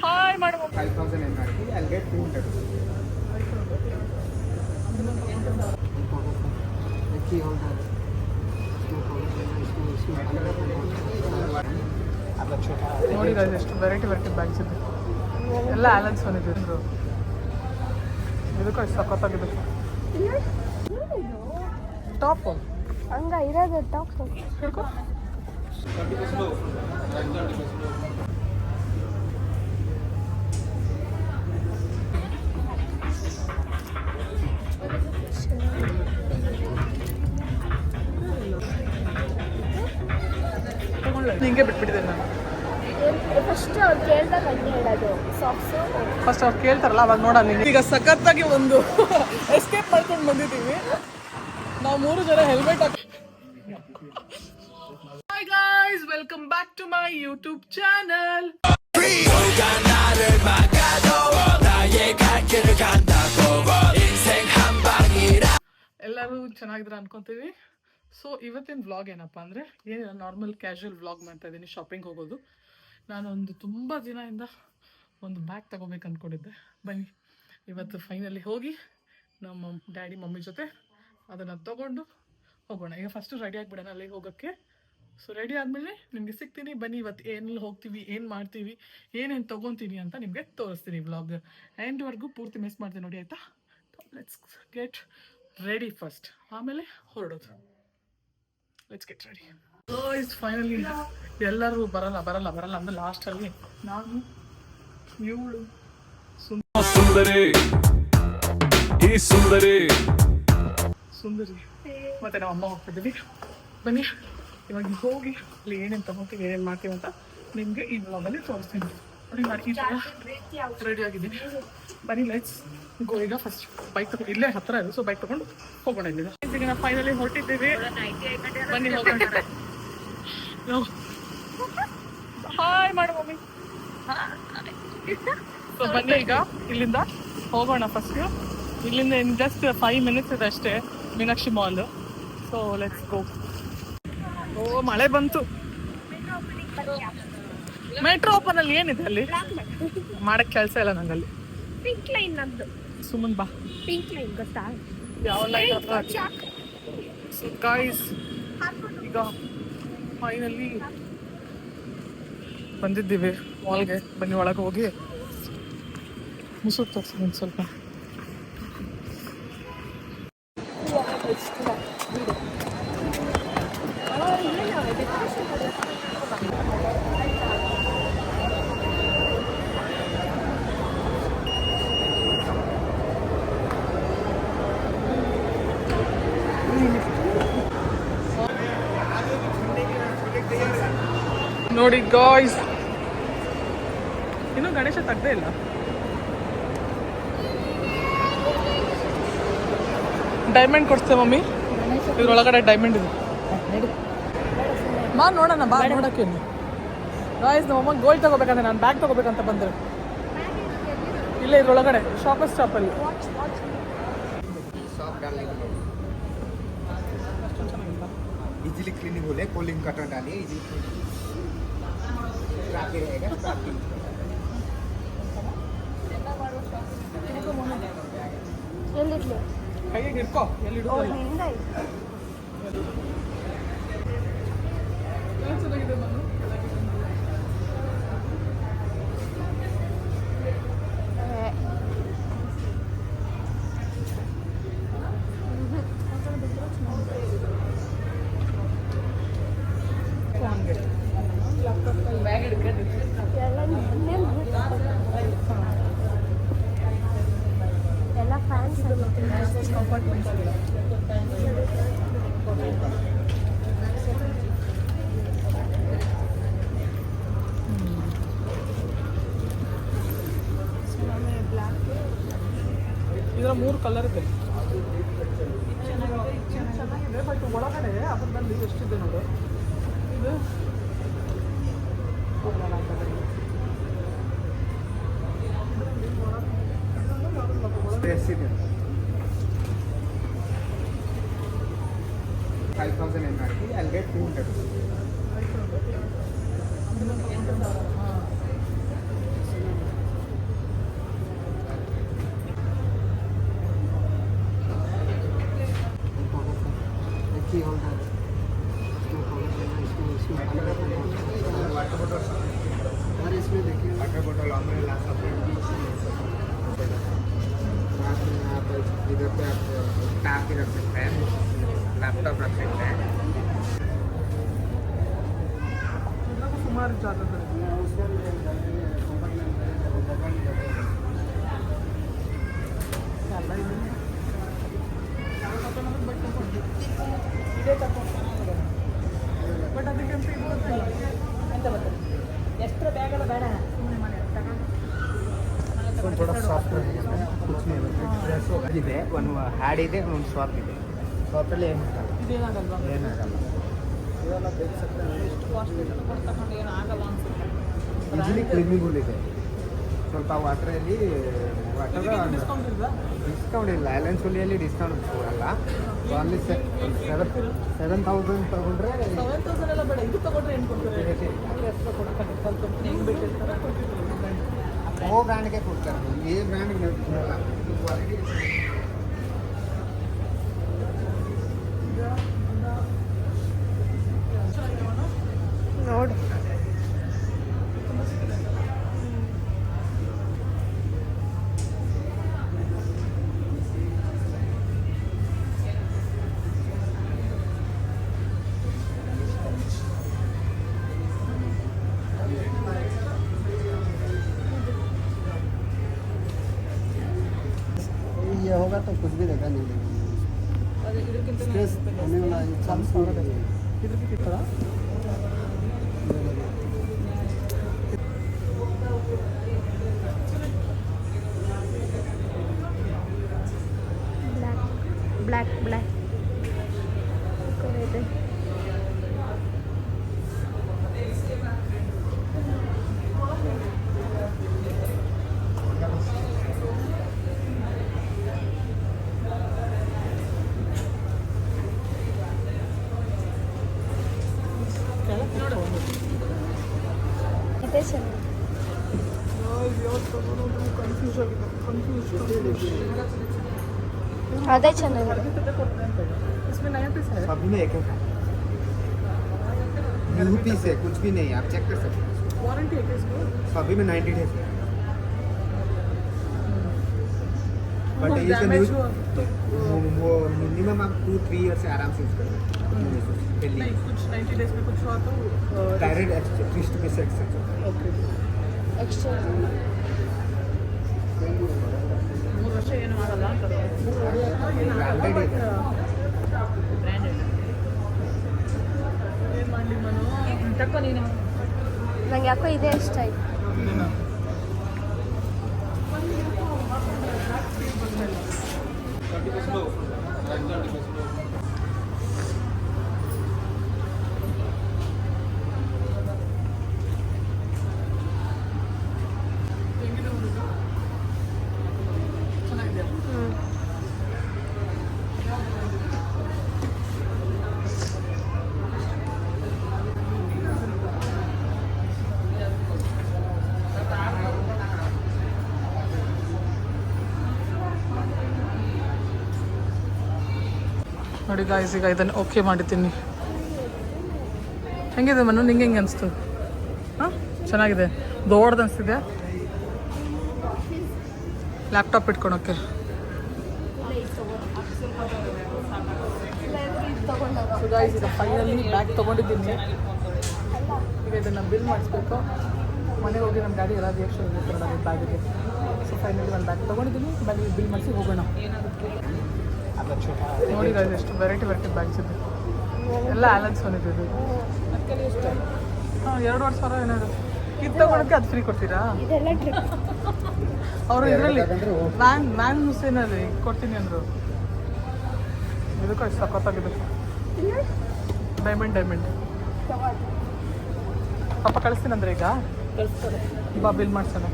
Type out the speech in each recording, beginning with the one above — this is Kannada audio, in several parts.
ಹಾಯ್ ಮಾಡುವ 5,000 MRP. I'll get 200. ನೋಡಿ ಎಷ್ಟು ವೆರೈಟಿ ಬ್ಯಾಗ್ಸ್ ಇದೆ ಎಲ್ಲ ಆಲನ್ಸ್ ಬಂದಿದೆ ಇದಕ್ಕೂ ಎಷ್ಟು ಸಖತ್ತಾಗಿದೆ ಟಾಪ್ ಹಂಗ ಇರೋದು ಟಾಪ್ ಹಿಡ್ಕೊ ಹಿಂಗೆ ಬಿಟ್ಬಿಟ್ಟಿದೆ ನಾನು ಫಸ್ಟ್ ಅವ್ರು ಕೇಳ್ದಾಗ ಹಂಗೆ ಹೇಳೋದು ಸಾಕ್ಸು ಫಸ್ಟ್ ಅವ್ರು ಕೇಳ್ತಾರಲ್ಲ ಅವಾಗ ನೋಡಲ್ಲ ಈಗ ಸಖತ್ತಾಗಿ ಒಂದು ಎಸ್ಕೇಪ್ ಮಾಡ್ಕೊಂಡು ಬಂದಿದ್ದೀವಿ ನಾವು 3 ಜನ ಹೆಲ್ಮೆಟ್ ಹಾಕಿ hi guys welcome back to my YouTube channel ಎಲ್ಲರೂ ಚೆನ್ನಾಗಿದ್ರೆ ಅನ್ಕೊಂತೀವಿ ಸೊ ಇವತ್ತಿನ ವ್ಲಾಗ್ ಏನಪ್ಪ ಅಂದರೆ ಏನಿಲ್ಲ ನಾರ್ಮಲ್ ಕ್ಯಾಶುವಲ್ ವ್ಲಾಗ್ ಮಾಡ್ತಾ ಇದ್ದೀನಿ ಶಾಪಿಂಗ್ ಹೋಗೋದು ನಾನೊಂದು ತುಂಬ ದಿನದಿಂದ ಒಂದು ಬ್ಯಾಗ್ ತೊಗೋಬೇಕು ಅಂದ್ಕೊಂಡಿದ್ದೆ ಬನ್ನಿ ಇವತ್ತು ಫೈನಲಿ ಹೋಗಿ ನಮ್ಮ ಡ್ಯಾಡಿ ಮಮ್ಮಿ ಜೊತೆ ಅದನ್ನು ತೊಗೊಂಡು ಹೋಗೋಣ ಈಗ ಫಸ್ಟು ರೆಡಿ ಆಗಿಬಿಡೋಣ ಅಲ್ಲಿಗೆ ಹೋಗೋಕ್ಕೆ ಸೊ ರೆಡಿ ಆದಮೇಲೆ ನಿಮಗೆ ಸಿಗ್ತೀನಿ ಬನ್ನಿ ಇವತ್ತು ಏನೆಲ್ಲ ಹೋಗ್ತೀವಿ ಏನು ಮಾಡ್ತೀವಿ ಏನೇನು ತೊಗೊತೀನಿ ಅಂತ ನಿಮಗೆ ತೋರಿಸ್ತೀನಿ ವ್ಲಾಗ್ ಎಂಡ್ವರೆಗೂ ಪೂರ್ತಿ ಮಿಸ್ ಮಾಡ್ತೀನಿ ನೋಡಿ ಆಯಿತಾ ಲೆಟ್ಸ್ ಗೆಟ್ ರೆಡಿ ಫಸ್ಟ್ ಆಮೇಲೆ ಹೊರಡೋದು let's get ready is finally ಎಲ್ಲರೂ ಬರಲ್ಲ ಅಂದ್ರೆ ಲಾಸ್ಟಲ್ಲಿ ನಾನು ಇವಳು ಸುಂದರಿ ಮತ್ತೆ ನಾವು ಅಮ್ಮ ಹೋಗ್ತಿದ್ದೀವಿ ಬನ್ನಿ ಇವಾಗ ಹೋಗಿ ಅಲ್ಲಿ ಏನೇನು ತಗೋತೀವಿ ಏನೇನು ಮಾಡ್ತೀವಿ ಅಂತ ನಿಮಗೆ ಈ ವ್ಲಾಗಲ್ಲಿ ತೋರಿಸ್ತೀನಿ ನೋಡಿ ನಾನು ಈ ಥರ ರೆಡಿ ಆಗಿದ್ದೀನಿ ಬನ್ನಿ ಲೆಟ್ಸ್ ಗೋ ಈಗ ಫಸ್ಟ್ ಬೈಕ್ ತಗೊಂಡು ಇಲ್ಲೇ ಹತ್ತಿರ ಇದೆ ಸೊ ಬೈಕ್ ತೊಗೊಂಡು ಹೋಗೋಣ ಇಲ್ಲಿಂದ ಈಗ ನಾವು ಫೈನಲಿ ಹೊರಟಿದ್ದೀವಿ ಬನ್ನಿ ಹೋಗೋಣ ಹಾಯ್ ಮಾಡು ಮಮ್ಮಿ ಸೊ ಬನ್ನಿ ಈಗ ಇಲ್ಲಿಂದ ಹೋಗೋಣ ಫಸ್ಟ್ ಇಲ್ಲಿಂದ ಜಸ್ಟ್ 5 ಮಿನಿಟ್ಸ್ ಇದೆ ಅಷ್ಟೇ Meenakshi mall so let's go ಓ ಮಳೆ ಬಂತು ಮೆಟ್ರೋ ಓಪನ್ ಅಲ್ಲಿ ಏನಿದೆ ಅಲ್ಲಿ ಮಾಡಕ್ ಕೆಲಸ ಇಲ್ಲ ನಂಗಲ್ಲಿ ಪಿಂಕ್ ಲೈನ್ ನಮ್ದು ಸುಮನ್ ಬಾ ಪಿಂಕ್ ಲೈನ್ ಗೊತ್ತಾ ಯಾವ ಲೈನ್ ಸೊ ಗೈಸ್ ಈಗ ಫೈನಲಿ ಬಂದಿದ್ದೀವಿ ಮಾಲ್ಗೆ ಬನ್ನಿ ಒಳಗೆ ಹೋಗಿ ಮುಸುಕ್ ತೋರಿಸ್ತೀನಿ ಸ್ವಲ್ಪ ನೋಡಿ ಗಾಯ್ಸ್ ಇನ್ನು ಗಣೇಶ ತೆಗ್ದೇ ಇಲ್ಲ ಡೈಮಂಡ್ ಕೊಡ್ತೇವೆ ಮಮ್ಮಿ ಇದ್ರೊಳಗಡೆ ಡೈಮಂಡ್ ಇದೆ ಬಾ ನೋಡೋಣ ಬಾ ನೋಡೋಕ್ಕೆ ಗಾಯ್ಸ್ ನಮ್ಮ ಅಮ್ಮ ಗೋಲ್ಡ್ ತಗೋಬೇಕಂದ್ರೆ ನಾನು ಬ್ಯಾಗ್ ತಗೋಬೇಕಂತ ಬಂದರೆ ಇಲ್ಲ ಇದ್ರೊಳಗಡೆ ಸ್ಟಾಪಲ್ಲಿ इजीली क्लीनिंग होले कोलिंग कटर डालिए इजीली आगे रहेगा ट्रैकिंग ಎಲ್ಲಿಡ್ಲಿ ಕೈಗೆ ಇಟ್ಕೋ ಎಲ್ಲಿ ಇಡೋಲ್ಲ ಚೆನ್ನಾಗಿದೆ ನಾನು ಬ್ಯಾಗ್ ಹಿಡ್ಕೊಂಡು ಎಲ್ಲ ಫ್ಯಾನ್ಸ್ ಕಂಪಾರ್ಟ್ಮೆಂಟ್ಸ್ ಇದರ 3 ಕಲರ್ ಇದೆ ಚೆನ್ನಾಗಿದೆ ಬಟ್ ಒಳಗಡೆ ಅದರಲ್ಲಿ ಎಷ್ಟಿದೆ ನೋಡು ಇದು ड्रेस ಇದೆ 5,000 MRP. I'll get 200. पीसी रख सकते हैं, लैपटॉप रख सकते हैं। ಸುಮಾರು ಜಾಗಗಳು ಬಟ್ ಅದಕ್ಕಂತ ಇದು ಗೊತ್ತಿಲ್ಲ ಅಂತ ಬರ್ತದೆ ಎಷ್ಟು ಬ್ಯಾಗಲ್ಲ ಬೇಡ ಸುಮ್ಮನೆ ಮನೆ थोड़ा सॉफ्ट रहेगा, कुछ नहीं होगा, ड्रेस होगा ಇದೆ ಒಂದು ಹ್ಯಾಡ್ ಇದೆ, ಒಂದು ಶಾಪ್ ಇದೆ. ಶಾಪಲ್ಲಿ ಇದೇನಾಗಲ್ವಾ ಏನಾಗಲ್ಲ. ಇವೆಲ್ಲ ಬೇಯಿಸುತ್ತೆ ಎಷ್ಟು ಕಾಸ್ಟ್ಲಿ ತಗೊಂಡು ಏನು ಆಗಲ್ಲ ಅನ್ಸುತ್ತೆ. ಈಸಿಲಿ ಕ್ಲೀನಿಂಗ್ ಇದೆ. ಸ್ವಲ್ಪ ವಾಟ್ರಲ್ಲಿ ವಾಟರ್ ಡಿಸ್ಕೌಂಟ್ ಇಲ್ವಾ? ಡಿಸ್ಕೌಂಟ್ ಇಲ್ಲ, ಅಲೈನ್ಸ್ ಹುಲಿಯಲ್ಲಿ ಡಿಸ್ಕೌಂಟ್ ಕೊಡಲ್ಲ. ಓನ್ಲಿ 7,000 ತಗೊಂಡ್ರೆ 7,000 ಎಲ್ಲ ಬೇಡ, ಇದು ತಗೊಂಡ್ರೆ ಏನು ಕೊಡ್ತಾರೆ? ಎಕ್ಸ್ಟ್ರಾ ಕೊಡ್ತಾರೆ, ಸ್ವಲ್ಪ ಹೆಂಗೆ ಬೇಕಿರ್ತಾರೆ ಕೊಟ್ಟಿರ್ತಾರೆ. वो ब्रांड के ಕೊಡ್ತಾರೆ, ये ब्रांड ಕೊಡಲ್ಲ. ಕ್ವಾಲಿಟಿ ನೋಡು ये होगा तो कुछ भी देखा नहीं देगा. ಅದೇ ಇದಕ್ಕಿಂತ स्ट्रेस होने वाला है, चांस हो रहा है. ಇದಕ್ಕಿಂತ ಬ್ಲ್ಯಾಕ್ ಬ್ಲ್ಯಾಕ್ ಇದೆ. ಇದೆ ಚೆನ್ನಾಗಿ. ಅದೇ ಚೆನ್ನಾಗಿದೆ. इसमें नया पीस है सभी में एक एक है, न्यू पीस है, कुछ भी नहीं है, आप चेक कर सकते हैं. वारंटी है क्या इसको? सभी में 90 डेज है. बट ये से डैमेज न्यू हुआ तो वो मिनिमम आप 2-3 ईयर से आराम से यूज कर सकते नहीं, हैं. कुछ 90 डेज में कुछ हुआ तो डायरेक्ट ट्विस्ट पे सेट सकते हैं. ओके. ಎಕ್ಸ್ಚೇಂಜ್ 3 ವರ್ಷ ಏನು ಆಗಲ್ಲ ಅಂತಾರೆ. Branded ಇದೆ. ಬ್ರ್ಯಾಂಡೆಡ್ ಏನು ಮಾಡಲಿ ಮನು ತಕ್ಕೋ ನೀನು. ನಂಗೆ ಯಾಕೋ ಇದೇ ಇಷ್ಟ ಆಯ್ತು. ಹೆಂಗಿದೆ ಹುಡುಗ? ಚೆನ್ನಾಗಿದೆಯಾ? ನೋಡಿ ಗಾಯ್ಸ್, ಈಗ ಇದನ್ನು ಓಕೆ ಮಾಡಿದ್ದೀನಿ. ಹೆಂಗಿದೆ ಮನು, ನಿಂಗೆ ಹೆಂಗೆ ಅನಿಸ್ತು? ಹಾಂ, ಚೆನ್ನಾಗಿದೆ. ದೊಡ್ಡದು ಅನಿಸ್ತಿದೆ ಲ್ಯಾಪ್ಟಾಪ್ ಇಟ್ಕೊಳಕ್ಕೆ. ಸೊ ಗಾಯ್ಸ್, ಈಗ ಫೈನಲಿ ಬ್ಯಾಗ್ ತೊಗೊಂಡಿದ್ದೀನಿ. ಈಗ ಇದನ್ನು ಬಿಲ್ ಮಾಡಿಸ್ಬೇಕು. ಮನೆಗೆ ಹೋಗಿ ನಮ್ಮ ಡ್ಯಾಡಿ ಎಲ್ಲ ರಿಯಾಕ್ಷನ್ ಇರ್ತಾರೆ ನನ್ನ ಬ್ಯಾಗಿಗೆ. ಸೊ ಫೈನಲಿ ನಾನು ಬ್ಯಾಗ್ ತೊಗೊಂಡಿದ್ದೀನಿ. ಬ್ಯಾಗಿಗೆ ಬಿಲ್ ಮಾಡಿಸಿ ಹೋಗೋಣ. ನೋಡಿ ಗಾಯ್ಸ್, ಎಷ್ಟು ವೆರೈಟಿ ಬ್ಯಾಗ್ಸ್ ಇದೆ. ಎಲ್ಲ ಆಲನ್ಸ್ ಬಂದಿದೆ ಇದು. ಹಾಂ, 2.5 ಸಾವಿರ ಏನಾದ್ರು. ಇದು ತೊಗೊಳಕ್ಕೆ ಅದು ಫ್ರೀ ಕೊಡ್ತೀರಾ? ಇದೆಲ್ಲ ಟ್ರಿಪ್. ಅವರು ಇದರಲ್ಲಿ ವ್ಯಾನ್ ಹುಸೇನಲ್ಲಿ ಕೊಡ್ತೀನಿ ಅಂದರು. ಇದಕ್ಕೂ ಸಖತ್ತಾಗಿದೆ. ಡೈಮಂಡ್ ಪಾಪ ಕಳಿಸ್ತೀನಿ ಅಂದ್ರೆ ಈಗ ಕಳಿಸ್ತಾರೆ. ಬಾ ಬಿಲ್ ಮಾಡ್ಸೋಣ.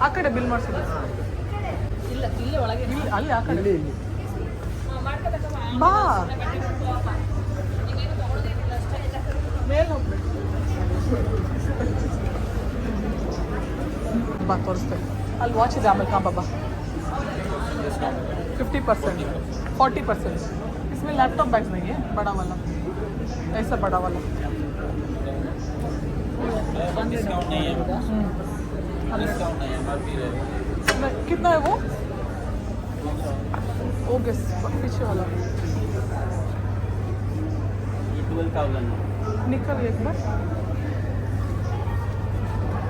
ಆ ಕಡೆ ಬಿಲ್ ಮಾಡ್ಸೋಣ. ಇಲ್ಲ, ಇಲ್ಲೇ ಒಳಗೆ, ಅಲ್ಲಿ ಆ ಕಡೆ ಬಾ. ಮೇಲೆ ಹೋಗ್ಬೇಕು. ಬಾ ತೋರಿಸ್ತೇನೆ. ಅಲ್ಲಿ ವಾಚ್ ಇದೆ ಆಮೇಲೆ. ಹಾಂ ಬಾಬಾ, 50%, 40%. इसमें लैपटॉप बैग्स नहीं है, बड़ा वाला, ऐसा बड़ा वाला. डिस्काउंट नहीं है, डिस्काउंट नहीं है, MRP रहेगा. कितना है वो? ಓಕೆ ಫಿಶ್ ಅಲ್ಲ 12,000. ನಿಕ್ಕಲ್ ಎಷ್ಟು ಬರ್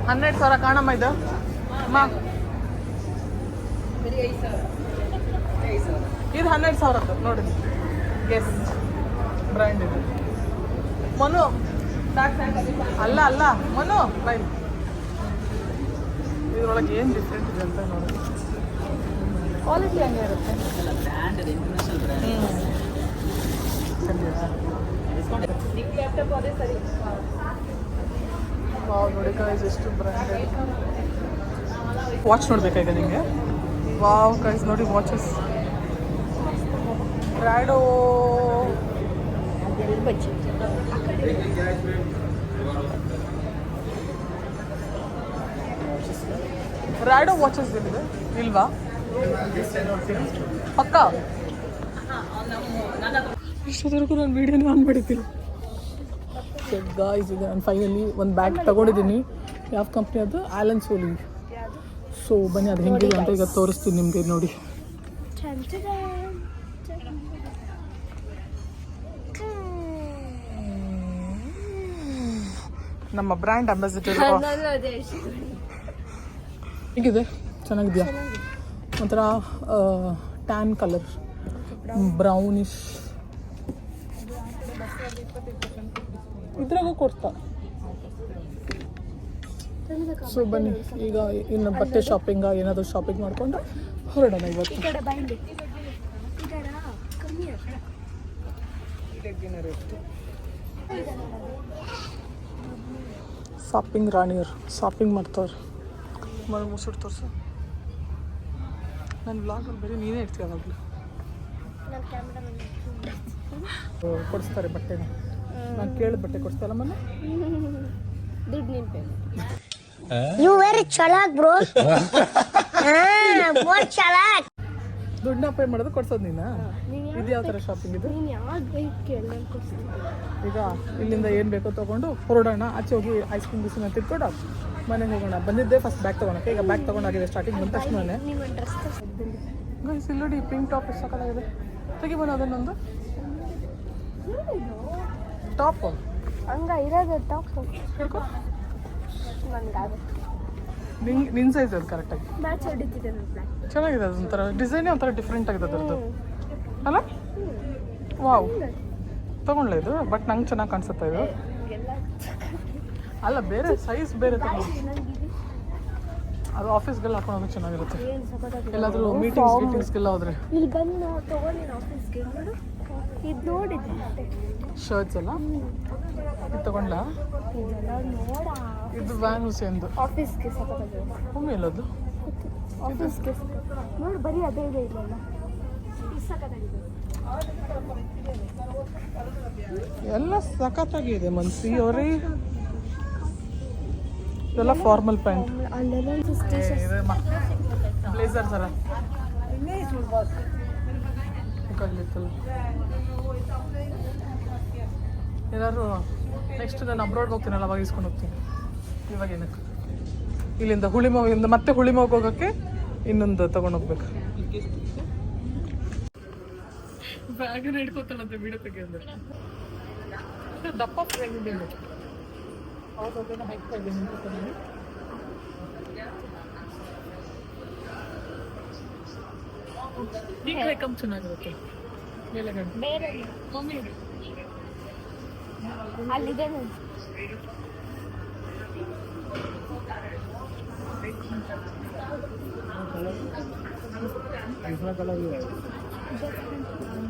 12,000 ಕಾಣಮ್ಮ ಇದು ಅಮ್ಮ ಇದು 12,000 ನೋಡಿ ಗೆಸ್ ಬ್ರ್ಯಾಂಡ್ ಇದು ಮನು ಅಲ್ಲ ಅಲ್ಲ ಮನು ಬೈ ಇದ್ರೊಳಗೆ ಏನು ಡಿಫ್ರೆಂಟ್ ಇದೆ ಅಂತ ನೋಡಿ ಕ್ವಾಲಿಟಿ ಹಂಗೆ ಇರುತ್ತೆ Brand is international brand. Wow ನೋಡಿ ಗೈಸ್ ಎಷ್ಟು ಬ್ರ್ಯಾಂಡೆಡ್ ವಾಚ್ ನೋಡ್ಬೇಕಾಗ ನಿಮಗೆ ವಾವ್ ಗೈಸ್ ನೋಡಿ ವಾಚಸ್ ರ್ಯಾಡೋ ಅದೆಲ್ಲ ಬಜೆಟ್ ರ್ಯಾಡೋ ವಾಚಸ್ ಏನಿದೆ ಇಲ್ವಾ ಪಕ್ಕ ಇಷ್ಟೊತ್ತವರೆಗೂ ನಾನು ವೀಡಿಯೋನೇ ಆನ್ ಮಾಡಿದ್ದಿಲ್ಲ ಗಾಯ್ಸ್ ಇದೆ ನಾನು ಫೈನಲಿ ಒಂದು ಬ್ಯಾಗ್ ತೊಗೊಂಡಿದ್ದೀನಿ ಯಾವ ಕಂಪ್ನಿ ಅದು ಆಲನ್ ಸೋಲಿ ಸೊ ಬನ್ನಿ ಅದು ಹೆಂಗಿದೆ ಅಂತ ಈಗ ತೋರಿಸ್ತೀನಿ ನಿಮಗೆ ನೋಡಿ ನಮ್ಮ ಬ್ರ್ಯಾಂಡ್ ಅಂಬಾಸಿಡರ್ ಹೇಗಿದೆ ಚೆನ್ನಾಗಿದೆಯಾ ಒಂಥರ ಟ್ಯಾನ್ ಕಲರ್ ಬ್ರೌನಿಶ್ ಇದ್ರಾಗೂ ಕೊಡ್ತಾ ಸೊ ಬನ್ನಿ ಈಗ ಇನ್ನು ಬಟ್ಟೆ ಶಾಪಿಂಗ ಏನಾದರೂ ಶಾಪಿಂಗ್ ಮಾಡ್ಕೊಂಡು ಹೊರಡೋಣ ಇವತ್ತು ಶಾಪಿಂಗ್ ರಾಣಿಯರು ಶಾಪಿಂಗ್ ಮಾಡ್ತಾವ್ರೆ ಮುಸುಡ್ ತೋರ್ಸು ನನ್ನ ವ್ಲಾಗಲ್ಲಿ ಬರೀ ನೀನೇ ಇರ್ತೀಯ ಯಾವಾಗಲೂ ಕೊಡಿಸ್ತಾರೆ ಬಟ್ಟೆನ ನಾನು ಕೇಳಿದ ಬಟ್ಟೆ ಕೊಡಿಸ್ತಾರಲ್ಲ ಮೊನ್ನೆ ದುಡ್ಡು ನಿಂಪೆ ಯು ವೆರಿ ಚಲಾಕ್ ಬ್ರೋ ಬೋಟ್ ಚಲಾಕ್ ದುಡ್ಡನ್ನ ಪೇ ಮಾಡೋದು ಕೊಡ್ಸೋದು ನೀನು ಇದು ಯಾವ ಥರ ಶಾಪಿಂಗ್ ಇದು ನೀನು ಯಾವ್ದು ಬೈಕ್ ಕೇಳಿ ನಾನು ಕೊಡ್ತೀನಿ ಈಗ ಇಲ್ಲಿಂದ ಏನು ಬೇಕೋ ತೊಗೊಂಡು ಹೊರಡೋಣ ಆಚೆ ಹೋಗಿ ಐಸ್ ಕ್ರೀಮ್ ಬಿಸಿನ ತಿನ್ಕೊಂಡು ಮನೆಗೆ ಹೋಗೋಣ ಬಂದಿದ್ದೆ ಫಸ್ಟ್ ಬ್ಯಾಗ್ ತೊಗೊಳಕ್ಕೆ ಈಗ ಬ್ಯಾಗ್ ತೊಗೊಂಡಾಗಿದೆ ಸ್ಟಾರ್ಟಿಂಗ್ ಬಂದ ತಕ್ಷಣನೇ ನಿಮ್ಮ ಡ್ರೆಸ್ ಗೈಸ್ ಇಲ್ಲಿ ನೋಡಿ ಪಿಂಕ್ ಟಾಪ್ ಎಷ್ಟು ಸಾಕಾಗಿದೆ ತೆಗಿಬೋಣ ಅದನ್ನೊಂದು ಟಾಪ್ ಹಂಗ ಇರೋದು ಟಾಪ್ ಹಿಡ್ಕೊ ನನಗಾಗುತ್ತೆ ನಿನ್ನ ಸೈಜ್ ಅದು ಕರೆಕ್ಟಾಗಿ ಮ್ಯಾಚ್ ಹೊಡಿತಿದೆ ನನ್ನ ಪ್ಲಾನ್ ಚೆನ್ನಾಗಿದೆ ಅದೊಂಥರ ಡಿಸೈನೇ ಒಂಥರ ಡಿಫ್ರೆಂಟ್ ಆಗಿದೆ ಅದರದ್ದು ಅಲ್ಲ ವಾವ್ ತೊಗೊಂಡ್ಲ ಇದು ಬಟ್ ನಂಗೆ ಚೆನ್ನಾಗಿ ಕಾಣಿಸುತ್ತೆ ಇದು ಎಲ್ಲ ಅಲ್ಲ ಬೇರೆ ಸೈಜ್ ಬೇರೆ ತಗೊಂಡು ಚೆನ್ನಾಗಿದೆ ಅದು ಆಫೀಸ್ಗೆಲ್ಲ ಹಾಕೊಂಡು ಚೆನ್ನಾಗಿರುತ್ತೆ ಏನು ಸಖತ್ತಾಗಿದೆ ಎಲ್ಲಾದರೂ ಮೀಟಿಂಗ್ಸ್ಗೆಲ್ಲ ಹೋದ್ರೆ ಇಲ್ಲಿ ಬಂದು ತೊಗೊಂಡು ನೀನು ಆಫೀಸ್ಗೆ ನೋಡು ಇದು ನೋಡಿದ್ದೆ ಶರ್ಟ್ಸ್ ಎಲ್ಲ ಇದು ತಗೊಂಡ್ಲ ಇದೆಲ್ಲ ನೋಡ ಇದು ವ್ಯಾನ್ ಹುಸೇನ್ದು ಆಫೀಸ್ಗೆ ಸಖತ್ತಾಗಿದೆ ಒಮ್ಮೆ ಎಲ್ಲದು ಆಫೀಸ್ಗೆ ನೋಡು ಬರೀ ಅದೇ ಇದೆ ಇಲ್ಲೆಲ್ಲ ಇದು ಸಖತ್ತಾಗಿದೆ ಎಲ್ಲ ಸಖತ್ತಾಗಿದೆ ಮನ್ಸಿ ಅವರೇ ಇದೆಲ್ಲ ಫಾರ್ಮಲ್ ಪ್ಯಾಂಟ್ ಅಲ್ಲೆಲ್ಲ ಬ್ಲೇಸರ್ ಥರ ಕಲ್ಲಿತ್ತಲ್ಲ ಏನಾದ್ರು ನೆಕ್ಸ್ಟ್ ನಾನು ಅಬ್ರಾಡ್ ಹೋಗ್ತೀನಲ್ಲ ಅವಾಗ ಇಸ್ಕೊಂಡು ಹೋಗ್ತೀನಿ ಇವಾಗ ಏನಕ್ಕೆ ಇಲ್ಲಿಂದ ಹುಳಿಮೋಗಿಂದ ಮತ್ತೆ ಹುಳಿಮೋಗಿ ಹೋಗೋಕ್ಕೆ ಇನ್ನೊಂದು ತೊಗೊಂಡೋಗ್ಬೇಕು ಬ್ಯಾಗನ್ನ ಹಿಡ್ಕೊತಾಳಂತೆ ವಿಡಿಯೋ ತೆಗಿಯೋದು ದಪ್ಪ ಫ್ರೆಂಡ್ ಅವ್ರನ್ನ ಹೈಕ್ ಇದ್ದೀನಿ ಈಗ ಹೈಕಮ್ ಚೆನ್ನಾಗಿರುತ್ತೆ ಮೇಲೆ ಗಂಟು ಬೇರೆ ಮಮ್ಮಿ ಅಲ್ಲಿದೆ ನೋಡಿ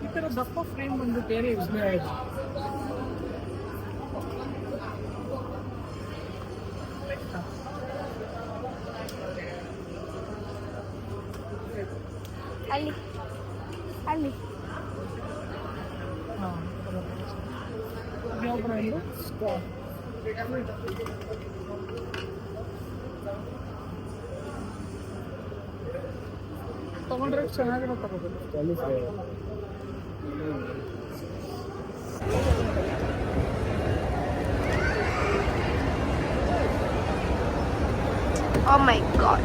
ಈ ಥರ ದಪ್ಪ ಫ್ರೇಮ್ ಒಂದು ಬೇರೆ ಯೋಚನೆ ಆಯಿತು ಅಲ್ಲಿ ಅಲ್ಲಿ ಹಾಂ ಯಾವ ಬ್ರ್ಯಾಂಡು ತೊಗೊಂಡ್ರೆ ಚೆನ್ನಾಗಿರೋ ತಗೋಬೇಕು Oh my god.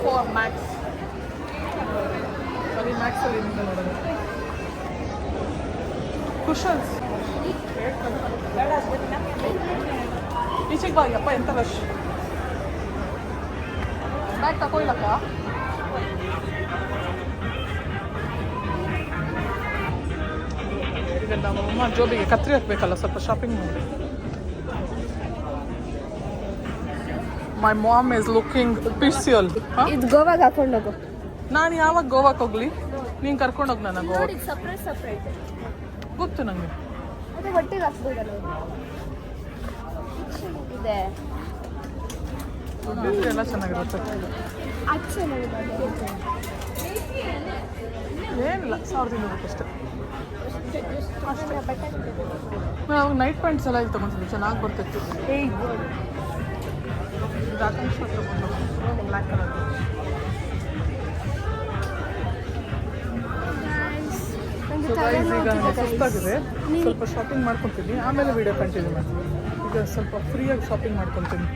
For Max. ಬರೀ ಮ್ಯಾಕ್ಸಲ್ಲಿ ಏನಿದೆ ನೋಡೋದು. ಕುಷನ್ಸ್ ಈಚೆಗೆ ಬಾ ಯಪ್ಪ, ಎಂತ ರಶ್. ಬ್ಯಾಗ್ ತಗೊಳ್ಳಕ್ಕ. ಈಗ ನಮ್ಮ ಅಮ್ಮ ಜೋಬಿಗೆ ಕತ್ರಿ ಹಾಕ್ಬೇಕಲ್ಲ, ಸ್ವಲ್ಪ ಶಾಪಿಂಗ್ ಮಾಡಿ. My mom is looking special. ಇದು ಗೋವಾಗ ಹಾಕೊಂಡು ಹೋಗು. ನಾನು ಯಾವಾಗ ಗೋವಾಕ್ಕೆ ಹೋಗ್ಲಿ? ನೀನು ಕರ್ಕೊಂಡೋಗಿ ನನ್ನ ಗೋವಾ. ನೋಡಿ ಸಪ್ರೇಟ್ ಸಪ್ರೇಟ್ ಗೊತ್ತು ನನಗೆ. ಅದೇ ಒಟ್ಟಿಗೆ ಹಾಕ್ಬೋದಲ್ಲ ಇದೆ. ದುಡ್ಡಿದ್ರೆ ಎಲ್ಲ ಚೆನ್ನಾಗಿರುತ್ತೆ. ಅದು ಚೆನ್ನಾಗಿದೆ. ಏನಿಲ್ಲ, 1200 ಅಷ್ಟೇ. ಬಟ್ಟೆ ನಾವು ನೈಟ್ ಪ್ಯಾಂಟ್ಸ್ ಎಲ್ಲ ಇಲ್ಲಿ ತೊಗೊಂಡಿದ್ವಿ, ಚೆನ್ನಾಗಿ ಬರ್ತಿತ್ತು. ಇದು ಆಕಾಂಕ್ಷ ತೊಗೊಂಡು ಬ್ಲ್ಯಾಕ್ ಕಲರ್. ಸೊ ಗೈಸ್, ಈಗ ನನಗೆ ಸುಸ್ತಾಗಿದೆ, ಸ್ವಲ್ಪ ಶಾಪಿಂಗ್ ಮಾಡ್ಕೊತೀನಿ, ಆಮೇಲೆ ವಿಡಿಯೋ ಕಂಟಿನ್ಯೂ ಮಾಡ್ತೀನಿ. ಈಗ ಸ್ವಲ್ಪ ಫ್ರೀಯಾಗಿ ಶಾಪಿಂಗ್ ಮಾಡ್ಕೊತೀನಿ.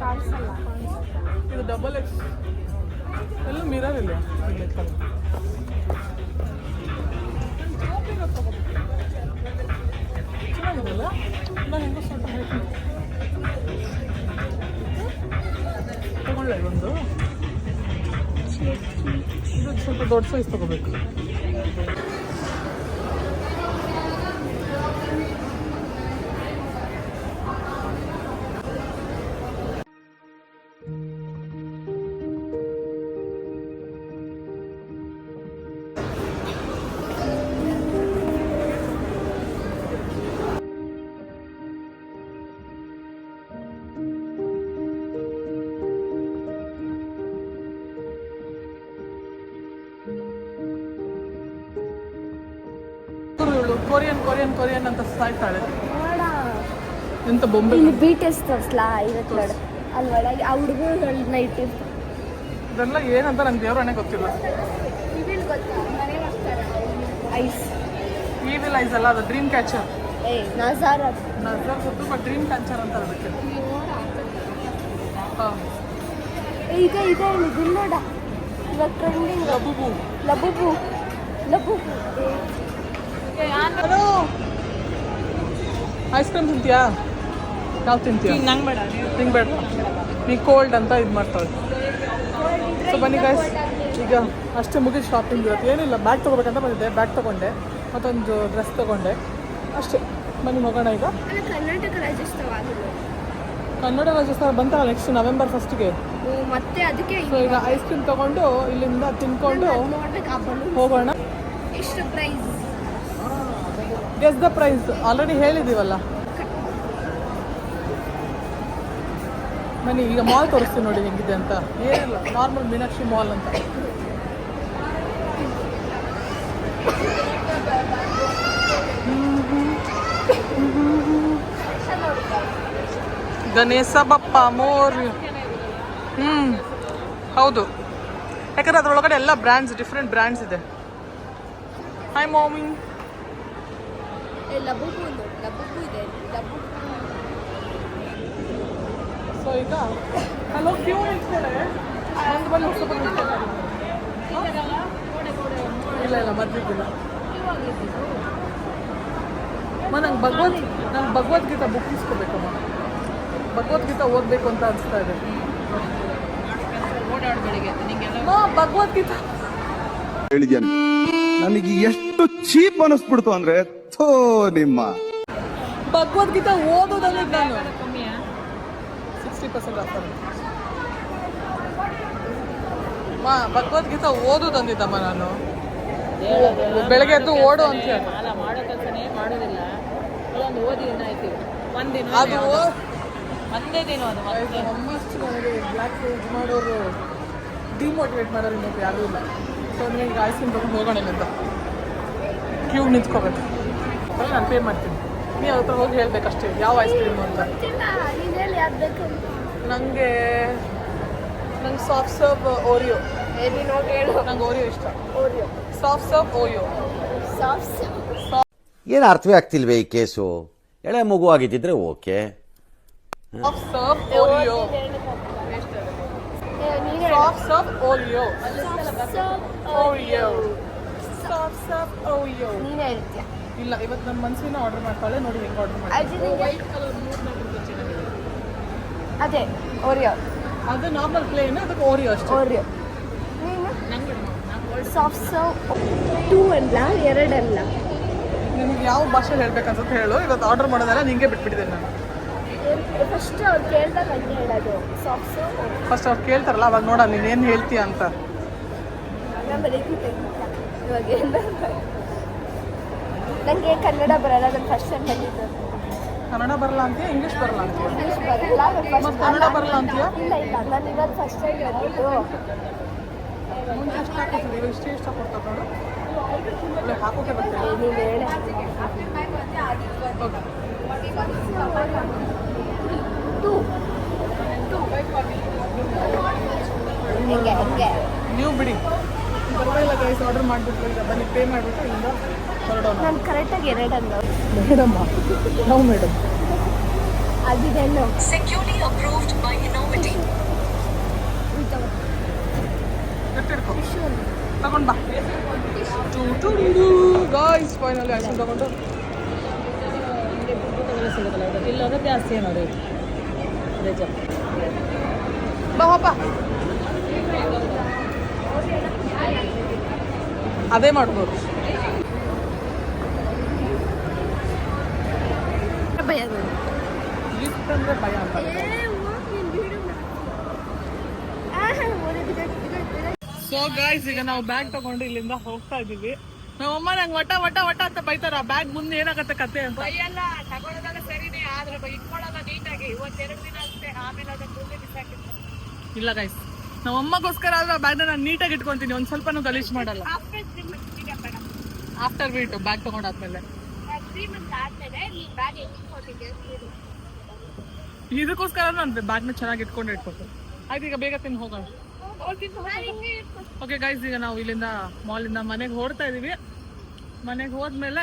ಕಾಣಿಸಲ್ಲ. ಇದು ಡಬಲ್ ಎಕ್ಸ್ ಎಲ್ಲ ಮಿರರ್ ಇಲ್ಲ. ಚೆನ್ನಾಗಿದೆಲ್ಲ. ನಾನು ಹೆಂಗೋ ಸ್ವಲ್ಪ ಹೇಳ್ತೀನಿ, ತಗೊಳ್ಳೆ ಒಂದು. ಇದು ಸ್ವಲ್ಪ ದೊಡ್ಡ ಸೈಜ್ ತಗೋಬೇಕು. ಕೊರಿಯನ್ ಕೊರಿಯನ್ ಕೊರಿಯನ್ ಅಂತ ಸಾಯ್ತಾಳೆ. ಎಂತ ಬೊಂಬೆ. ಇಲ್ಲಿ BTS ತೋರಿಸ್ಲಾ? ಇವತ್ತು ನೋಡು ಅಲ್ಲಿ ಒಳಗೆ ಆ ಹುಡುಗರು ನೈಟ್ ಇದೆಲ್ಲ ಏನಂತ ನಂಗೆ ದೇವ್ರನೇ ಗೊತ್ತಿಲ್ಲ. ಇವಿಲ್ ಗೊತ್ತಾ? ಮನೆ ಮಾಡ್ತಾರೆ ಐಸ್. ಈವಿಲ್ ಐಸ್ ಅಲ್ಲ, ಅದು ಡ್ರೀಮ್ ಕ್ಯಾಚರ್. ನಜಾರ್ ನಜರ್ ಗೊತ್ತು, ಬಟ್ ಡ್ರೀಮ್ ಕ್ಯಾಚರ್ ಅಂತ ಅದಕ್ಕೆ. ಹಾಂ, ಇದೆ ಇದೆ ಇದು ನೋಡ, ಇವಾಗ trending. Labubu Labubu Labubu. Ice cream ತಿಂತೀಯಾ? ಯಾವ್ದು ತಿಂತೀಯಾ? ನಂಗೆ ಬೇಡ, ನಿಂಗೆ ಬೇಡ, ನೀ ಕೋಲ್ಡ್ ಅಂತ ಇದು ಮಾಡ್ತಾಳೆ. ಸೊ ಬನ್ನಿ ಗೈಸ್, ಈಗ ಅಷ್ಟೇ ಮುಗಿದು ಶಾಪಿಂಗ್ ಇರುತ್ತೆ. ಏನಿಲ್ಲ, ಬ್ಯಾಗ್ ತೊಗೋಬೇಕಂತ ಬಂದಿದ್ದೆ, ಬ್ಯಾಗ್ ತೊಗೊಂಡೆ, ಮತ್ತೊಂದು ಡ್ರೆಸ್ ತೊಗೊಂಡೆ, ಅಷ್ಟೇ. ಬನ್ನಿ ಹೋಗೋಣ ಈಗ. ಕರ್ನಾಟಕ ರಾಜ್ಯೋತ್ಸವ ಆಗಿಲ್ಲ, ಕನ್ನಡ ರಾಜ್ಯೋತ್ಸವ ಬಂತಲ್ಲ ನೆಕ್ಸ್ಟ್ ನವೆಂಬರ್ 1ಗೆ. ಮತ್ತೆ ಅದಕ್ಕೆ ಸೊ ಈಗ ಐಸ್ ಕ್ರೀಮ್ ತೊಗೊಂಡು ಇಲ್ಲಿಂದ ತಿನ್ಕೊಂಡು ಹೋಗೋಣ. ಎಷ್ಟು price? Guess the price. Already ಹೇಳಿದ್ದೀವಲ್ಲ. ಬನ್ನಿ ಈಗ ಮಾಲ್ ತೋರಿಸ್ತೀನಿ ನೋಡಿ ಹೆಂಗಿದೆ ಅಂತ. ಏನಿಲ್ಲ, ನಾರ್ಮಲ್ ಮೀನಾಕ್ಷಿ ಮಾಲ್ ಅಂತ. ಗಣೇಶ ಬಪ್ಪ ಮೋರ್. ಹೌದು, ಯಾಕಂದ್ರೆ ಅದರೊಳಗಡೆ ಎಲ್ಲ ಬ್ರ್ಯಾಂಡ್ಸ್, ಡಿಫ್ರೆಂಟ್ ಬ್ರ್ಯಾಂಡ್ಸ್ ಇದೆ. ಹಾಯ್ ಮಾಮಿ. ಲಬುಬು ಇದೆ, ಲಬುಬು. ಸೊ ಈಗ ಹಲೋ, ಕ್ಯೂ ನಿಂತ್ಕೊಳ್ಳೆ. ಒಂದು ಬಲ್ಲಿ ಹೊಸ ಬಲ್ಲಿ ಇಲ್ಲ ಇಲ್ಲ, ಮದ್ದಿದ್ದಿಲ್ಲ. ನಂಗೆ ಭಗವದ್ಗೀತಾ ಬುಕ್ ಇಸ್ಕೋಬೇಕಮ್ಮ. ಭಗವದ್ಗೀತಾ ಓದಬೇಕು ಅಂತ ಅನಿಸ್ತಾ ಇದೆ. ಭಗವದ್ಗೀತಾ ಹೇಳಿದ್ದೇನೆ, ನನಗೆ ಎಷ್ಟು ಚೀಪ್ ಅನಿಸ್ಬಿಡ್ತು ಅಂದ್ರೆ ಥೋ ನಿಮ್ಮ. ಭಗವದ್ಗೀತಾ ಓದೋದಲ್ಲಿ ನಾನು 60% ಆಫರ್. ಭಗವದ್ಗೀತಾ ಓದೋದಂದಿದ್ದಮ್ಮ ನಾನು. ಬೆಳಗ್ಗೆ ಎದ್ದು ಓಡು ಅಂತ ಹೇಳಿ ಮಾಡೋ ಕೆಲಸನೇ ಮಾಡೋದಿಲ್ಲ. ಕೆಲವೊಂದು ಓದಿ ಏನಾಯ್ತು ಒಂದಿನ ಅದು ಒಂದೇ ದಿನ ಅದು ಮತ್ತೆ ನಮ್ಮಷ್ಟು ನನಗೆ ಬ್ಲ್ಯಾಕ್ ಇದು ಮಾಡೋರು, ಡಿಮೋಟಿವೇಟ್ ಮಾಡೋರು ಇನ್ನೊಬ್ಬರು ಯಾರೂ ಇಲ್ಲ. ಸೊ ನನಗೆ ಈಗ ಐಸ್ ಕ್ರೀಮ್ ತೊಗೊಂಡು ಹೋಗೋಣ ಇಲ್ಲಿಂದ. ಕ್ಯೂ ನಿಂತ್ಕೋಬೇಕು, ಅದ್ರಲ್ಲಿ ನಾನು ಪೇ ಮಾಡ್ತೀನಿ. ನೀವು ಅವ್ರ ಹತ್ರ ಹೋಗಿ ಹೇಳ್ಬೇಕಷ್ಟೇ ಯಾವ ಐಸ್ ಕ್ರೀಮು ಅಂತ. ನೀನು ಹೇಳಿ ಯಾವ್ದು ಬೇಕು. ನನಗೆ ನಂಗೆ ಸಾಫ್ಟ್ ಸರ್ವ್ ಓರಿಯೋ. ನೀನು ಹೋಗಿ ಹೇಳು. ನಂಗೆ ಓರಿಯೋ ಇಷ್ಟ. Oreo. Soft serve Oreo. Soft ಏನು ಅರ್ಥವೇ ಆಗ್ತಿಲ್ವೇ ಈ ಕೇಸು? ಎಳೆ ಮಗು ಆಗಿದ್ದಿದ್ರೆ okay. Soft serve Oreo. Soft serve Oreo. Oreo. Soft serve Oreo. ನೀನೇ ಹೇಳ್ತೀಯ. ಇಲ್ಲ, ಇವತ್ತು ನಮ್ಮ ಮನ್ಸಿನ ಆರ್ಡರ್ ಮಾಡ್ತಾಳೆ. ನೋಡಿ ಹೆಂಗೆ ಆರ್ಡರ್ ಮಾಡಿ. ಅದೇ ಓರಿಯೋ. ಅದು ನಾರ್ಮಲ್ ಪ್ಲೇನ್, ಅದಕ್ಕೆ ಓರಿಯೋ ಅಷ್ಟೇ. ಓರಿಯೋ. ನೀನು ಸಾಫ್ಟ್ ಸರ್ವ್ 2 ಅಲ್ಲ 2 ಅಲ್ಲ. ನಿನಗೆ ಯಾವ ಭಾಷೆ ಹೇಳ್ಬೇಕಂತ ಹೇಳು. ಇವತ್ತು ಆರ್ಡರ್ ಮಾಡೋದೆಲ್ಲ ನಿಂಗೆ ಬಿಟ್ಬಿಟ್ಟಿದ್ದೇನೆ ನಾನು. ಫಸ್ಟ್ ಅವ್ರು ಕೇಳ್ದಾಗ ಹಂಗೆ ಹೇಳೋದು ಸಾಫ್ಟ್ ಸರ್ವ್. ಫಸ್ಟ್ ಅವ್ರು ಕೇಳ್ತಾರಲ್ಲ ಅವಾಗ ನೋಡ ನೀನು ಏನು ಹೇಳ್ತೀಯ ಅಂತ. ನಮ್ಮಲ್ಲಿ ಇವಾಗ ನನಗೆ ಕನ್ನಡ ಬರಲ್ಲ. ನಾನು ಫಸ್ಟ್ ಟೈಮ್ ಬಂದಿದ್ದು. ಕನ್ನಡ ಬರಲ್ಲ ಅಂತೀಯ, ಇಂಗ್ಲೀಷ್ ಬರಲ್ಲ ಅಂತೀಯ? ಇಂಗ್ಲೀಷ್ ಬರಲ್ಲ. ಮತ್ತೆ ಕನ್ನಡ ಬರಲ್ಲ ಅಂತೀಯ? ಇಲ್ಲ ಇಲ್ಲ, ನಾನು ಇವತ್ತು ಫಸ್ಟ್ ಟೈಮ್ ಬಂದಿದ್ದು. ಮುಂಚೆ ಎಷ್ಟು ಹಾಕೋತಿದ್ದೀವಿ, ಇಷ್ಟೇ ಇಷ್ಟಪಡ್ತಾರೆ ನೋಡು. ಒಳ್ಳೆ ಹಾಕೋಕೆ ಬರ್ತೀವಿ. ನೀನು ಹೇಳಿ. ಓಕೆ. 2 ಹೆಂಗೆ ಹೆಂಗೆ ನೀವು ಬಿಡಿ, ಪರವಾಗಿಲ್ಲ ಗೈಸ್. ಆರ್ಡರ್ ಮಾಡಿಬಿಟ್ಟು ಈಗ ಬನ್ನಿ, ಪೇ ಮಾಡಿಬಿಟ್ಟು ಇಲ್ಲಿಂದ ಹೊರಡೋಣ. ನಾನು ಕರೆಕ್ಟಾಗಿ 2 ಅಂದ. ಮೇಡಮ್ಮ, ನಾವು ಮೇಡಮ್. ಅದಿದೆಲ್ಲ Securely approved by Innovity. ಎತ್ತಿಡ್ಕೊ, ತಗೊಂಡು ಬಾ. ಗಾಯ್ಸ್ ಫೈನಲಿ ಐಸ್ಕ್ರೀಮ್ ತಗೊಂಡು ಸಿಗುತ್ತಲ್ಲ ಇದು. ಇಲ್ಲೋದ್ರೆ ಜಾಸ್ತಿ ನೋಡಿ ರೇಜ್. ಬಾ ಪಾಪ. ಅದೇ ಮಾಡ್ಬೋದು. ಭಯ. ಲಿಫ್ಟ್ ಅಂದರೆ ಭಯ ಅಂತ. ಸೊ ಗಾಯ್ಸ್, ಈಗ ನಾವು ಬ್ಯಾಗ್ ತಗೊಂಡು ಇಲ್ಲಿಂದ ಹೋಗ್ತಾ ಇದ್ದೀವಿ. ನಮ್ಮಮ್ಮ ನಂಗೆ ವಟ ವಟ ವಟ ಅಂತ ಬೈತಾರ. ಬ್ಯಾಗ್ ಮುಂದೆ ಏನಾಗತ್ತೆ ಕತೆ ಅಂತ. ಬೈಯಲ್ಲ, ತಗೊಳ್ಳೋದಲ್ಲ ಸರಿನೇ, ಆದ್ರೆ ಇಟ್ಕೊಳ್ಳೋದ ನೀಟಾಗಿ. 1-2 ದಿನ ಅಷ್ಟೇ, ಆಮೇಲೆ ಅದಕ್ಕೆ ಮುಂದೆ ಬಿಸಾಕಿತ್ತು. ಇಲ್ಲ ಗೈಸ್, ನಮ್ಮಮ್ಮಗೋಸ್ಕರ ಆದ್ರೆ ಬ್ಯಾಗ್ನ ನಾನು ನೀಟಾಗಿ ಇಟ್ಕೊಂತೀನಿ. ಒಂದು ಸ್ವಲ್ಪನೂ ಗಲೀಜ್ ಮಾಡಲ್ಲ. ಆಫ್ಟರ್ ವೀಟು ಬ್ಯಾಗ್ ತಗೊಂಡಾದ್ಮೇಲೆ ಇದಕ್ಕೋಸ್ಕರ ನಾನು ಬ್ಯಾಗ್ನ ಚೆನ್ನಾಗಿ ಇಟ್ಕೊಂಡು ಇಟ್ಕೊತೀನಿ. ಆಯ್ತು, ಈಗ ಬೇಗ ತಿಂದು ಹೋಗೋಣ. ಓಕೆ ಗೈಸ್, ಈಗ ನಾವು ಇಲ್ಲಿಂದ ಮಾಲಿಂದ ಮನೆಗೆ ಹೊರಡ್ತಾ ಇದೀವಿ. ಮನೆಗೆ ಹೋದ್ಮೇಲೆ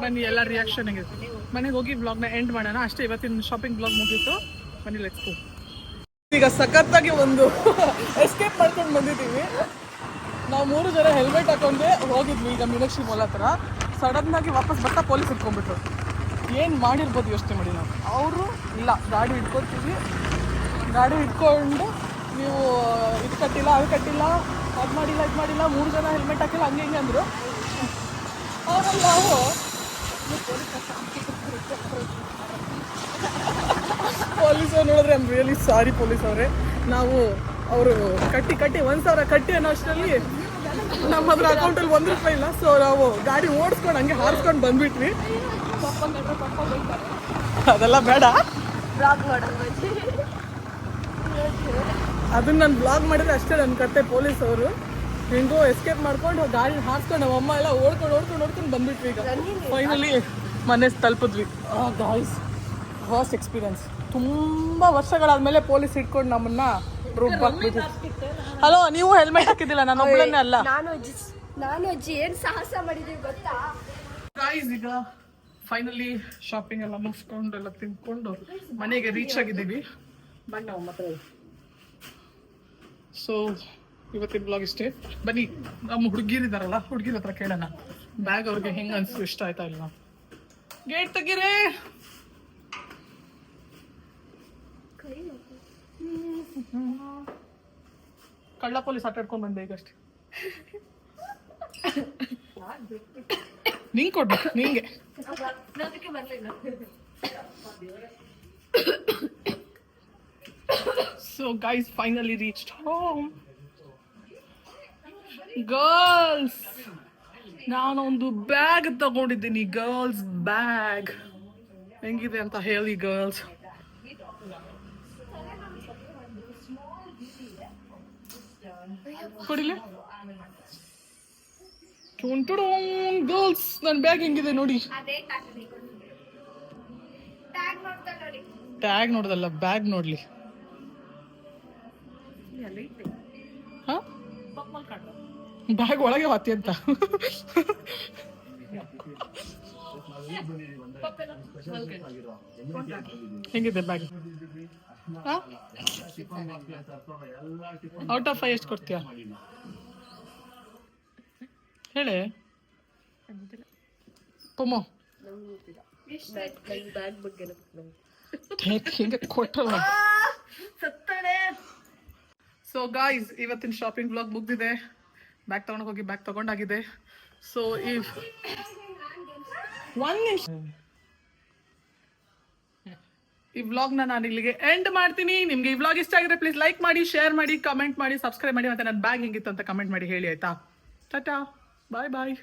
ಬನ್ನಿ ಎಲ್ಲ ರಿಯಾಕ್ಷನ್ ಆಗಿದೆ. ಮನೆಗೆ ಹೋಗಿ ಬ್ಲಾಗ್ನ ಎಂಡ್ ಮಾಡೋಣ ಅಷ್ಟೇ. ಇವತ್ತಿನ ಶಾಪಿಂಗ್ ಬ್ಲಾಗ್ ಮುಗೀತು. ಬನ್ನಿ ಲೆಟ್ಸ್ ಗೋ. ಈಗ ಸಖತ್ತಾಗಿ ಒಂದು ಎಸ್ಕೇಪ್ ಮಾಡ್ಕೊಂಡು ಬಂದಿದ್ದೀವಿ. ನಾವು 3 ಜನ ಹೆಲ್ಮೆಟ್ ಹಾಕೊಂಡೆ ಹೋಗಿದ್ವಿ ಈಗ ಮೀನಾಕ್ಷಿ ಮಾಲ್ ಹತ್ರ. ಸಡನ್ ಆಗಿ ವಾಪಸ್ ಬರ್ತಾ ಪೊಲೀಸ್ ಇಟ್ಕೊಂಡ್ಬಿಟ್ರು. ಏನು ಮಾಡಿರ್ಬೋದು ಯೋಚನೆ ಮಾಡಿ. ನಾವು ಅವರು ಇಲ್ಲ, ಗಾಡಿ ಇಟ್ಕೊತೀವಿ, ಗಾಡಿ ಇಟ್ಕೊಂಡು ನೀವು ಇದು ಕಟ್ಟಿಲ್ಲ, ಅದು ಕಟ್ಟಿಲ್ಲ, ಅದು ಮಾಡಿಲ್ಲ, ಇದು ಮಾಡಿಲ್ಲ, 3 ಜನ ಹೆಲ್ಮೆಟ್ ಹಾಕಿಲ್ಲ, ಹಂಗೆ ಹಿಂಗೆ ಅಂದರು. ಅವರಲ್ಲಿ ನಾವು ಪೊಲೀಸವ್ರು ನೋಡಿದ್ರೆ I am really sorry police ಅವರೇ. ನಾವು ಅವರು ಕಟ್ಟಿ 1,000 ಕಟ್ಟಿ ಅನ್ನೋ ಅಷ್ಟರಲ್ಲಿ ನಮ್ಮ ಹತ್ರ ಅಕೌಂಟಲ್ಲಿ ₹1 ಇಲ್ಲ. ಸೊ ನಾವು ಗಾಡಿ ಓಡಿಸ್ಕೊಂಡು ಹಂಗೆ ಹಾರಿಸ್ಕೊಂಡು ಬಂದ್ಬಿಟ್ವಿ. ಅದೆಲ್ಲ ಬೇಡ, ಬ್ಲಾಗ್ ಮಾಡೋದು. ಅದನ್ನ ನಾನು ಬ್ಲಾಗ್ ಮಾಡಿದ್ರೆ ಅಷ್ಟೇ ನನ್ನ ಕತೆ. ಪೊಲೀಸ್ ಅವರು ಹೆಂಗೋ ಎಸ್ಕೇಪ್ ಮಾಡ್ಕೊಂಡು ಗಾಡಿ ಹಾರಿಸ್ಕೊಂಡು ನಮ್ಮ ಅಮ್ಮ ಎಲ್ಲ ಓಡ್ಕೊಂಡು ಬಂದ್ಬಿಟ್ವಿ. ಈಗ ಫೈನಲಿ ಮನೆ ತಲುಪಿದ್ವಿ. Guys, first experience. ತುಂಬ ವರ್ಷಗಳಾದ್ಮೇಲೆ ಪೊಲೀಸ್ ಇಟ್ಕೊಂಡು ನಮ್ಮನ್ನ ಹಲೋ, ನೀವು ಹೆಲ್ಮೆಟ್ ಹಾಕಿದ್ದಿಲ್ಲ, ನಾನು ಒಬ್ಬಳನ್ನೇ ಅಲ್ಲ. ನಾನು ಅಜ್ಜಿ ಏನು ಸಾಹಸ ಮಾಡಿದೀವಿ ಗೊತ್ತಾ ಗಾಯ್ಸ್. ಈಗ ಫೈನಲಿ ಶಾಪಿಂಗ್ ಎಲ್ಲ ಮುಗಿಸ್ಕೊಂಡು ಎಲ್ಲ ತಿನ್ಕೊಂಡು ಮನೆಗೆ ರೀಚ್ ಆಗಿದ್ದೀವಿ. ಸೊ ಇವತ್ತಿನ ಬ್ಲಾಗ್ ಇಷ್ಟೇ. ಬನ್ನಿ, ನಮ್ಮ ಹುಡುಗಿರಿದಾರಲ್ಲ, ಹುಡುಗಿರ ಹತ್ರ ಕೇಳೋಣ ಬ್ಯಾಗ್ ಅವ್ರಿಗೆ ಹೆಂಗೆ ಅನ್ಸು, ಇಷ್ಟ ಆಯ್ತಾ ಇಲ್ಲ. ಗೇಟ್ ತೆಗೀರೇ. ಕಳ್ಳ ಪೊಲೀಸ್ ಆಟ ಆಡ್ಕೊಂಡ್ ಬಂದೆ ಈಗಷ್ಟೇ. ನಿಂಗೆ ಕೊಡ್ಬೇಕು, ನಿಂಗೆ. So guys, finally reached home. Girls, ನಾನೊಂದು ಬ್ಯಾಗ್ ತಗೊಂಡಿದ್ದೀನಿ. ಗರ್ಲ್ಸ್ ಬ್ಯಾಗ್ ಹೆಂಗಿದೆ ಅಂತ ಹೇಳಿ ಗರ್ಲ್ಸ್. ಕೊಡಿಲಿ ಗರ್ಲ್ಸ್, ನನ್ನ ಬ್ಯಾಗ್ ಹೆಂಗಿದೆ ನೋಡಿ. ಟ್ಯಾಗ್ ನೋಡ್ದಲ್ಲ, ಬ್ಯಾಗ್ ನೋಡ್ಲಿ. ಹಾಂ ಬ್ಯಾಗ್ ಒಳಗೆ ಹೊತ್ತಿ ಅಂತ ಹೆಂಗಿದೆ ಬ್ಯಾಗ್ ಔಟ್ ಆಫ್ 5 ಎಷ್ಟು ಕೊಡ್ತೀಯಾ ಹೇಳಿ ಪೊಮೋ ಹಿಂಗೆ ಕೊಟ್ಟಲ್ಲ ಸೊ ಗಾಯ್ಸ್ ಇವತ್ತಿನ ಶಾಪಿಂಗ್ ಬ್ಲಾಗ್ ಮುಗ್ದಿದೆ ಬ್ಯಾಗ್ ತಗೊಂಡು ಹೋಗಿ ಬ್ಯಾಗ್ ತಗೊಂಡಾಗಿದೆ ಸೊ ಈ ವ್ಲಾಗ್ನ ನಾನು ಇಲ್ಲಿಗೆ ಎಂಡ್ ಮಾಡ್ತೀನಿ ನಿಮ್ಗೆ ಈ ವ್ಲಾಗ್ ಇಷ್ಟ ಆಗಿದ್ರೆ ಪ್ಲೀಸ್ ಲೈಕ್ ಮಾಡಿ ಶೇರ್ ಮಾಡಿ ಕಮೆಂಟ್ ಮಾಡಿ ಸಬ್ಸ್ಕ್ರೈಬ್ ಮಾಡಿ ಮತ್ತೆ ನನ್ನ ಬ್ಯಾಗ್ ಹೆಂಗಿತ್ತು ಅಂತ ಕಮೆಂಟ್ ಮಾಡಿ ಹೇಳಿ ಆಯ್ತಾ ಟಾಟಾ ಬಾಯ್ ಬಾಯ್